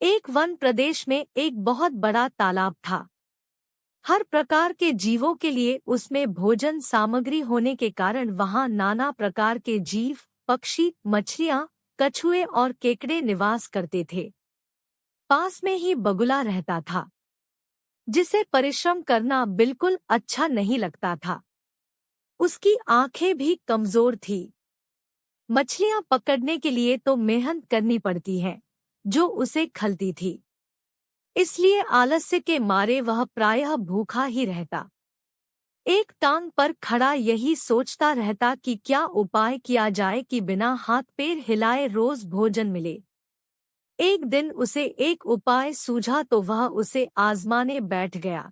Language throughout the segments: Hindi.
एक वन प्रदेश में एक बहुत बड़ा तालाब था। हर प्रकार के जीवों के लिए उसमें भोजन सामग्री होने के कारण वहां नाना प्रकार के जीव, पक्षी, मछलियां, कछुए और केकड़े निवास करते थे। पास में ही बगुला रहता था, जिसे परिश्रम करना बिल्कुल अच्छा नहीं लगता था। उसकी आंखें भी कमजोर थी। मछलियां पकड़ने के लिए तो मेहनत करनी पड़ती है, जो उसे खलती थी। इसलिए आलस्य के मारे वह प्रायः भूखा ही रहता। एक टांग पर खड़ा यही सोचता रहता कि क्या उपाय किया जाए कि बिना हाथ पैर हिलाए रोज भोजन मिले। एक दिन उसे एक उपाय सूझा तो वह उसे आजमाने बैठ गया।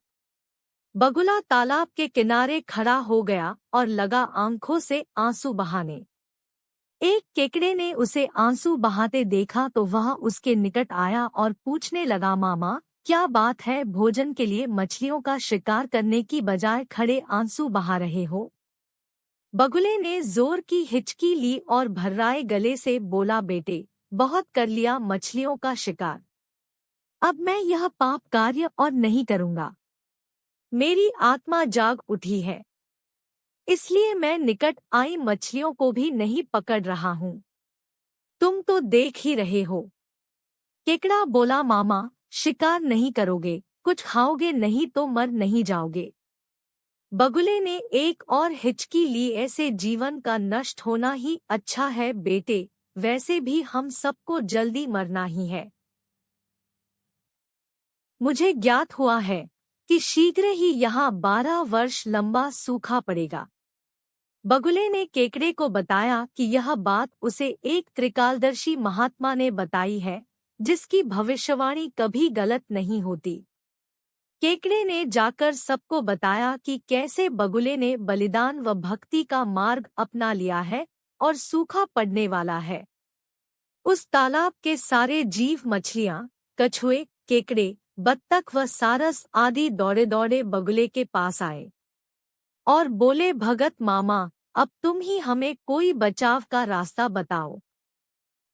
बगुला तालाब के किनारे खड़ा हो गया और लगा आंखों से आंसू बहाने। एक केकड़े ने उसे आंसू बहाते देखा तो वह उसके निकट आया और पूछने लगा, मामा, क्या बात है, भोजन के लिए मछलियों का शिकार करने की बजाय खड़े आंसू बहा रहे हो? बगुले ने जोर की हिचकी ली और भर्राए गले से बोला, बेटे, बहुत कर लिया मछलियों का शिकार। अब मैं यह पाप कार्य और नहीं करूँगा। मेरी आत्मा जाग उठी है, इसलिए मैं निकट आई मछलियों को भी नहीं पकड़ रहा हूँ। तुम तो देख ही रहे हो। केकड़ा बोला, मामा, शिकार नहीं करोगे, कुछ खाओगे नहीं तो मर नहीं जाओगे। बगुले ने एक और हिचकी ली, ऐसे जीवन का नष्ट होना ही अच्छा है बेटे, वैसे भी हम सबको जल्दी मरना ही है। मुझे ज्ञात हुआ है कि शीघ्र ही यहाँ 12 वर्ष लंबा सूखा पड़ेगा। बगुले ने केकड़े को बताया कि यह बात उसे एक त्रिकालदर्शी महात्मा ने बताई है, जिसकी भविष्यवाणी कभी गलत नहीं होती। केकड़े ने जाकर सबको बताया कि कैसे बगुले ने बलिदान व भक्ति का मार्ग अपना लिया है और सूखा पड़ने वाला है। उस तालाब के सारे जीव, मछलियां, कछुए, केकड़े, बत्तख व सारस आदि दौड़े दौड़े बगुले के पास आए और बोले, भगत मामा, अब तुम ही हमें कोई बचाव का रास्ता बताओ।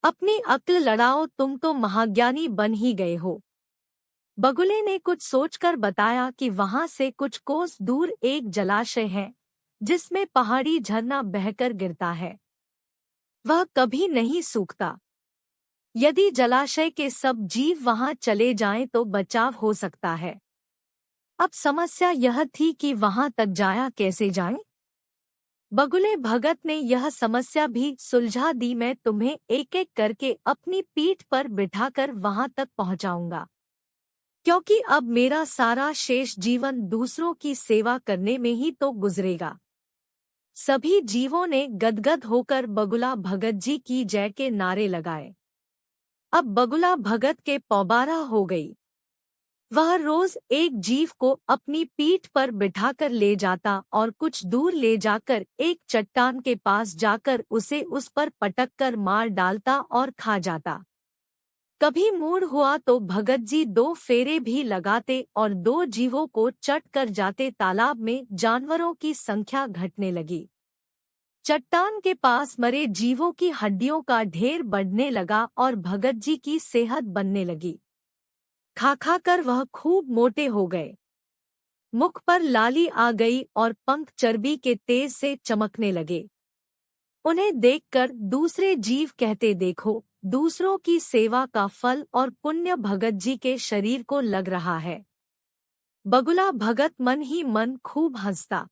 अपनी अक्ल लड़ाओ, तुम तो महाज्ञानी बन ही गए हो। बगुले ने कुछ सोचकर बताया कि वहां से कुछ कोस दूर एक जलाशय है, जिसमें पहाड़ी झरना बहकर गिरता है। वह कभी नहीं सूखता। यदि जलाशय के सब जीव वहां चले जाएं तो बचाव हो सकता है। अब समस्या यह थी कि वहां तक जाया कैसे जाएं? बगुले भगत ने यह समस्या भी सुलझा दी, मैं तुम्हें एक एक करके अपनी पीठ पर बिठाकर वहां तक पहुंचाऊंगा, क्योंकि अब मेरा सारा शेष जीवन दूसरों की सेवा करने में ही तो गुजरेगा। सभी जीवों ने गदगद होकर बगुला भगत जी की जय के नारे लगाए। अब बगुला भगत के पौबारा हो गई। वह रोज एक जीव को अपनी पीठ पर बिठाकर ले जाता और कुछ दूर ले जाकर एक चट्टान के पास जाकर उसे उस पर पटक कर मार डालता और खा जाता। कभी मूड हुआ तो भगत जी 2 फेरे भी लगाते और 2 जीवों को चट कर जाते। तालाब में जानवरों की संख्या घटने लगी। चट्टान के पास मरे जीवों की हड्डियों का ढेर बढ़ने लगा और भगत जी की सेहत बनने लगी। खा खा कर वह खूब मोटे हो गए। मुख पर लाली आ गई और पंख चर्बी के तेज से चमकने लगे। उन्हें देखकर दूसरे जीव कहते, देखो, दूसरों की सेवा का फल और पुण्य भगत जी के शरीर को लग रहा है। बगुला भगत मन ही मन खूब हंसता।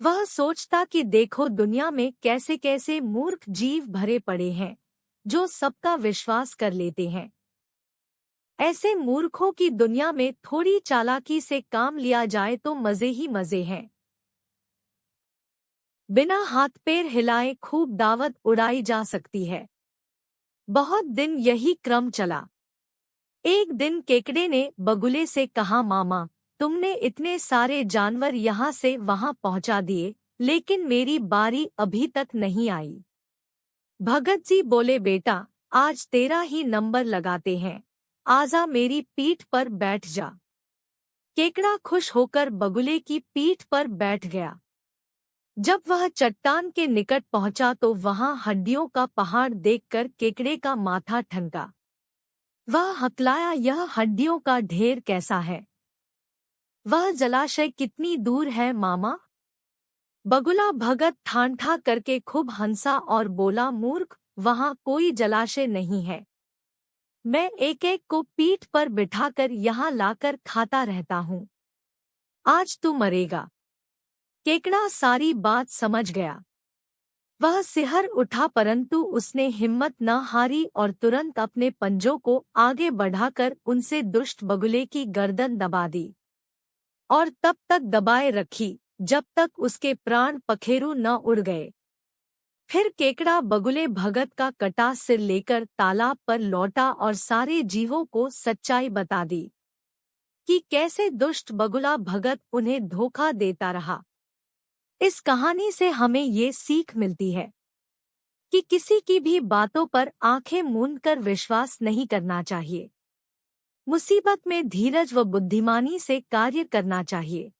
वह सोचता कि देखो, दुनिया में कैसे कैसे मूर्ख जीव भरे पड़े हैं, जो सबका विश्वास कर लेते हैं। ऐसे मूर्खों की दुनिया में थोड़ी चालाकी से काम लिया जाए तो मजे ही मजे हैं। बिना हाथ पैर हिलाए खूब दावत उड़ाई जा सकती है। बहुत दिन यही क्रम चला। एक दिन केकड़े ने बगुले से कहा, मामा, तुमने इतने सारे जानवर यहाँ से वहाँ पहुँचा दिए, लेकिन मेरी बारी अभी तक नहीं आई। भगत जी बोले, बेटा, आज तेरा ही नंबर लगाते हैं, आजा मेरी पीठ पर बैठ जा। केकड़ा खुश होकर बगुले की पीठ पर बैठ गया। जब वह चट्टान के निकट पहुंचा तो वहां हड्डियों का पहाड़ देखकर केकड़े का माथा ठनका। वह हकलाया, यह हड्डियों का ढेर कैसा है? वह जलाशय कितनी दूर है मामा? बगुला भगत ठान करके खूब हंसा और बोला, मूर्ख, वहां कोई जलाशय नहीं है। मैं एक एक को पीठ पर बिठाकर यहाँ लाकर खाता रहता हूँ। आज तू मरेगा। केकड़ा सारी बात समझ गया। वह सिहर उठा, परंतु उसने हिम्मत न हारी और तुरंत अपने पंजों को आगे बढ़ाकर उनसे दुष्ट बगुले की गर्दन दबा दी और तब तक दबाए रखी जब तक उसके प्राण पखेरु न उड़ गए। फिर केकड़ा बगुले भगत का कटा सिर लेकर तालाब पर लौटा और सारे जीवों को सच्चाई बता दी कि कैसे दुष्ट बगुला भगत उन्हें धोखा देता रहा। इस कहानी से हमें ये सीख मिलती है कि किसी की भी बातों पर आंखें मूंद कर विश्वास नहीं करना चाहिए। मुसीबत में धीरज व बुद्धिमानी से कार्य करना चाहिए।